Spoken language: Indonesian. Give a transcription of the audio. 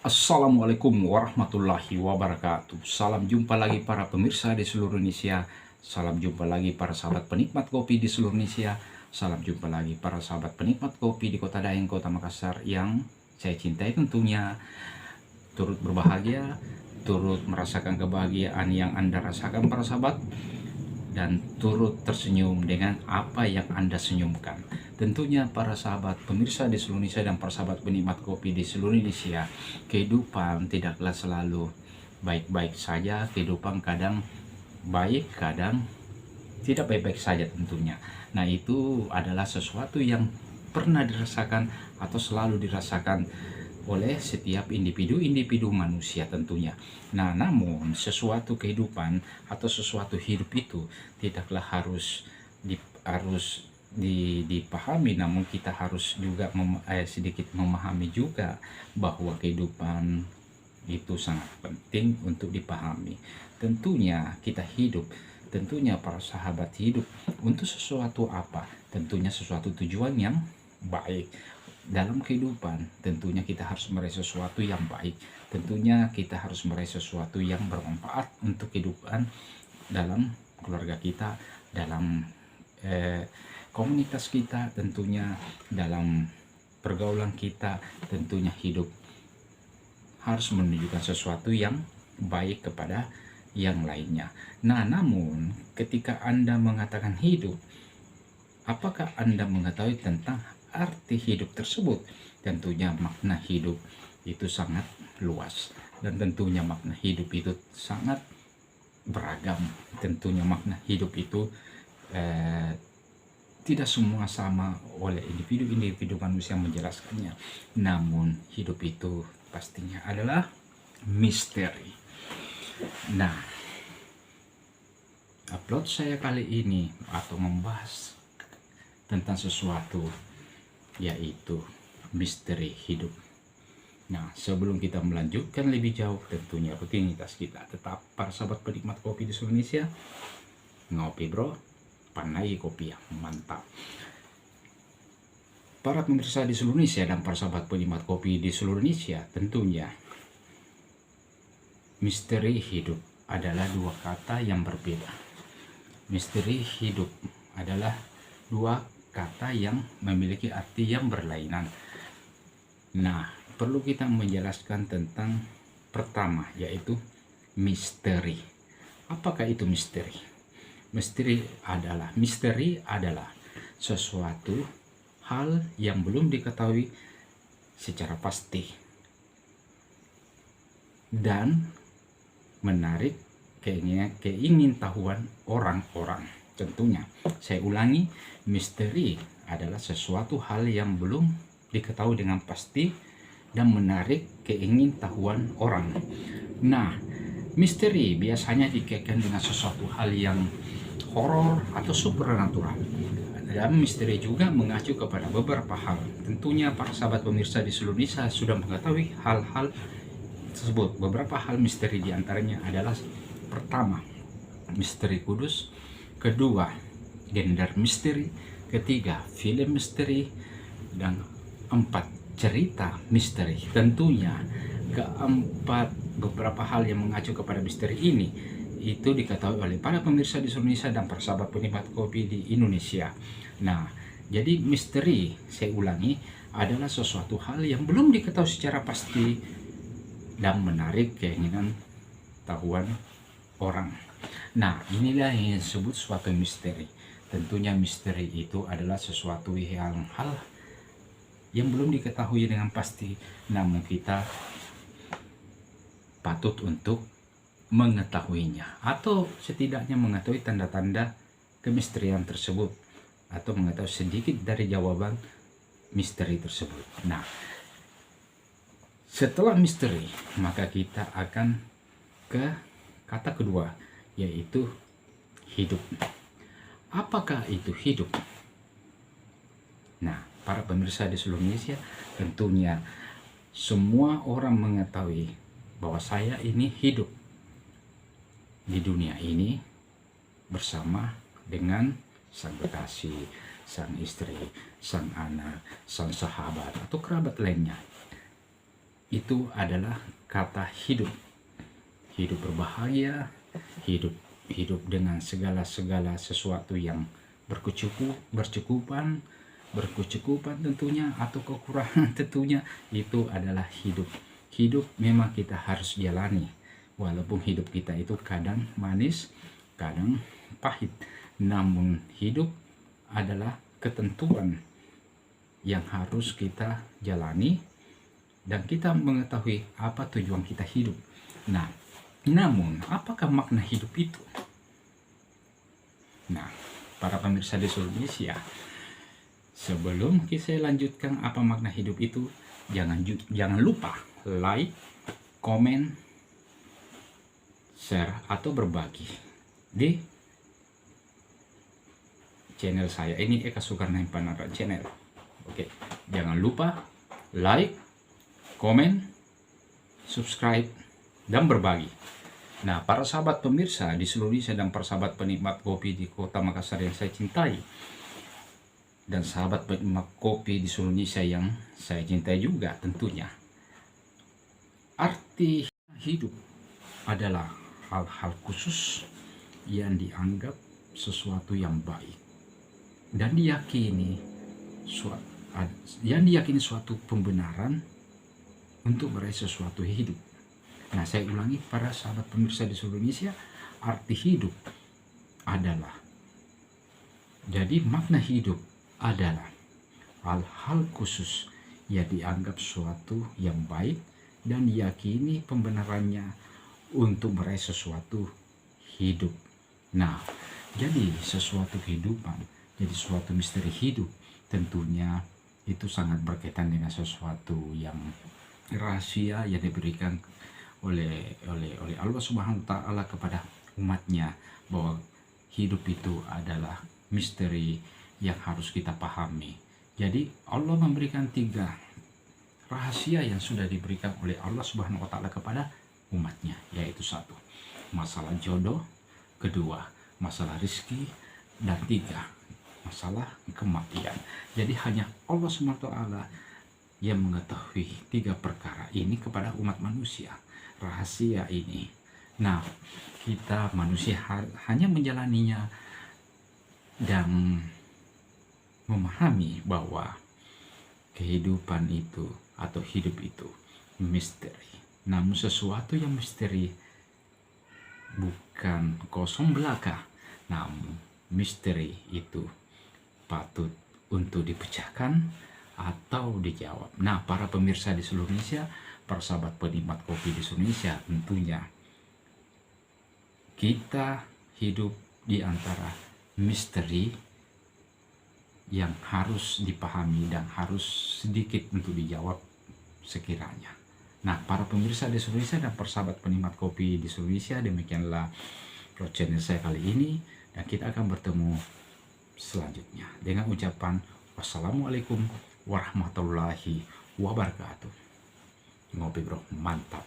Assalamualaikum warahmatullahi wabarakatuh. Salam jumpa lagi para pemirsa di seluruh Indonesia. Salam jumpa lagi para sahabat penikmat kopi di seluruh Indonesia. Salam jumpa lagi para sahabat penikmat kopi di Kota Daeng, Kota Makassar yang saya cintai tentunya. Turut berbahagia, turut merasakan kebahagiaan yang Anda rasakan para sahabat, dan turut tersenyum dengan apa yang Anda senyumkan. Tentunya para sahabat pemirsa di seluruh Indonesia dan para sahabat penikmat kopi di seluruh Indonesia, kehidupan tidaklah selalu baik-baik saja. Kehidupan kadang baik, kadang tidak baik-baik saja tentunya. Nah, itu adalah sesuatu yang pernah dirasakan atau selalu dirasakan oleh setiap individu-individu manusia tentunya. Nah, namun sesuatu kehidupan atau sesuatu hidup itu tidaklah harus dipahami, namun kita harus juga sedikit memahami juga bahwa kehidupan itu sangat penting untuk dipahami. Tentunya kita hidup, tentunya para sahabat hidup untuk sesuatu apa? Tentunya sesuatu tujuan yang baik. Dalam kehidupan tentunya kita harus meraih sesuatu yang baik, tentunya kita harus meraih sesuatu yang bermanfaat untuk kehidupan dalam keluarga kita, dalam komunitas kita, tentunya dalam pergaulan kita. Tentunya hidup harus menunjukkan sesuatu yang baik kepada yang lainnya. Nah, namun ketika Anda mengatakan hidup, apakah Anda mengetahui tentang arti hidup tersebut? Tentunya makna hidup itu sangat luas, dan tentunya makna hidup itu sangat beragam. Tentunya makna hidup itu tidak semua sama oleh individu-individu manusia menjelaskannya. Namun hidup itu pastinya adalah misteri. Nah, upload saya kali ini atau membahas tentang sesuatu, yaitu misteri hidup. Nah, sebelum kita melanjutkan lebih jauh, tentunya rutinitas kita tetap para sahabat penikmat kopi di seluruh Indonesia, ngopi bro, panai kopi yang mantap. Para pemirsa di seluruh Indonesia dan para sahabat penikmat kopi di seluruh Indonesia, tentunya misteri hidup adalah dua kata yang berbeda. Misteri hidup adalah dua kata yang memiliki arti yang berlainan. Nah, perlu kita menjelaskan tentang pertama, yaitu misteri. Apakah itu misteri? Misteri adalah sesuatu hal yang belum diketahui secara pasti dan menarik keingintahuan orang-orang. Tentunya, saya ulangi, misteri adalah sesuatu hal yang belum diketahui dengan pasti dan menarik keingintahuan orang. Nah, misteri biasanya dikaitkan dengan sesuatu hal yang horor atau supernatural. Dan misteri juga mengacu kepada beberapa hal. Tentunya para sahabat pemirsa di seluruh Indonesia sudah mengetahui hal-hal tersebut. Beberapa hal misteri diantaranya adalah: pertama, misteri kudus; kedua, gender misteri; ketiga, film misteri; dan empat, cerita misteri. Tentunya keempat beberapa hal yang mengacu kepada misteri ini itu diketahui oleh para pemirsa di seluruh Indonesia dan para sahabat penikmat kopi di Indonesia. Nah, jadi misteri, saya ulangi, adalah sesuatu hal yang belum diketahui secara pasti dan menarik keinginan tahuan orang. Nah, inilah yang disebut suatu misteri. Tentunya misteri itu adalah sesuatu hal yang belum diketahui dengan pasti, namun kita patut untuk mengetahuinya, atau setidaknya mengetahui tanda-tanda kemisterian tersebut, atau mengetahui sedikit dari jawaban misteri tersebut. Nah, setelah misteri, maka kita akan ke kata kedua, yaitu hidup. Apakah itu hidup? Nah, para pemirsa di seluruh Indonesia, tentunya semua orang mengetahui bahwa saya ini hidup di dunia ini bersama dengan sang kekasih, sang istri, sang anak, sang sahabat, atau kerabat lainnya. itu adalah kata hidup. Hidup berbahagia, hidup dengan segala sesuatu yang berkecukupan tentunya, atau kekurangan tentunya, itu adalah hidup. Hidup memang kita harus jalani, walaupun hidup kita itu kadang manis, kadang pahit, namun hidup adalah ketentuan yang harus kita jalani, dan kita mengetahui apa tujuan kita hidup. Nah, namun apakah makna hidup itu? Nah, para pemirsa di seluruh Indonesia, sebelum saya lanjutkan apa makna hidup itu, jangan lupa like, komen, share, atau berbagi di channel saya ini, Eka Sukarnain Panara Channel. Oke, jangan lupa like, komen, subscribe, dan berbagi. Nah, para sahabat pemirsa di seluruh Indonesia dan para sahabat penikmat kopi di kota Makassar yang saya cintai, dan sahabat penikmat kopi di seluruh Indonesia yang saya cintai juga tentunya, arti hidup adalah hal-hal khusus yang dianggap sesuatu yang baik dan diyakini suatu pembenaran untuk meraih sesuatu hidup. Nah, saya ulangi para sahabat pemirsa di seluruh Indonesia, arti hidup adalah, jadi makna hidup adalah hal-hal khusus yang dianggap suatu yang baik dan diyakini pembenarannya untuk meraih sesuatu hidup. Nah, jadi sesuatu kehidupan, jadi suatu misteri hidup, tentunya itu sangat berkaitan dengan sesuatu yang rahasia yang diberikan oleh Allah Subhanahu wa Ta'ala kepada umatnya, bahwa hidup itu adalah misteri yang harus kita pahami. Jadi Allah memberikan 3 rahasia yang sudah diberikan oleh Allah Subhanahu wa Ta'ala kepada umatnya, yaitu 1, masalah jodoh, 2, masalah rizki, dan 3, masalah kematian. Jadi hanya Allah Subhanahu wa Ta'ala yang mengetahui 3 perkara ini kepada umat manusia, rahasia ini. Nah, kita manusia hanya menjalaninya dan memahami bahwa kehidupan itu atau hidup itu misteri. Namun sesuatu yang misteri bukan kosong belaka, namun misteri itu patut untuk dipecahkan atau dijawab. Nah, para pemirsa di seluruh Indonesia, para sahabat penikmat kopi di seluruh Indonesia, tentunya kita hidup di antara misteri yang harus dipahami dan harus sedikit untuk dijawab sekiranya. Nah, para pemirsa di seluruh Indonesia dan para sahabat penikmat kopi di seluruh Indonesia, demikianlah channel saya kali ini, dan kita akan bertemu selanjutnya dengan ucapan wassalamualaikum warahmatullahi wabarakatuh. Ngopi bro, mantap.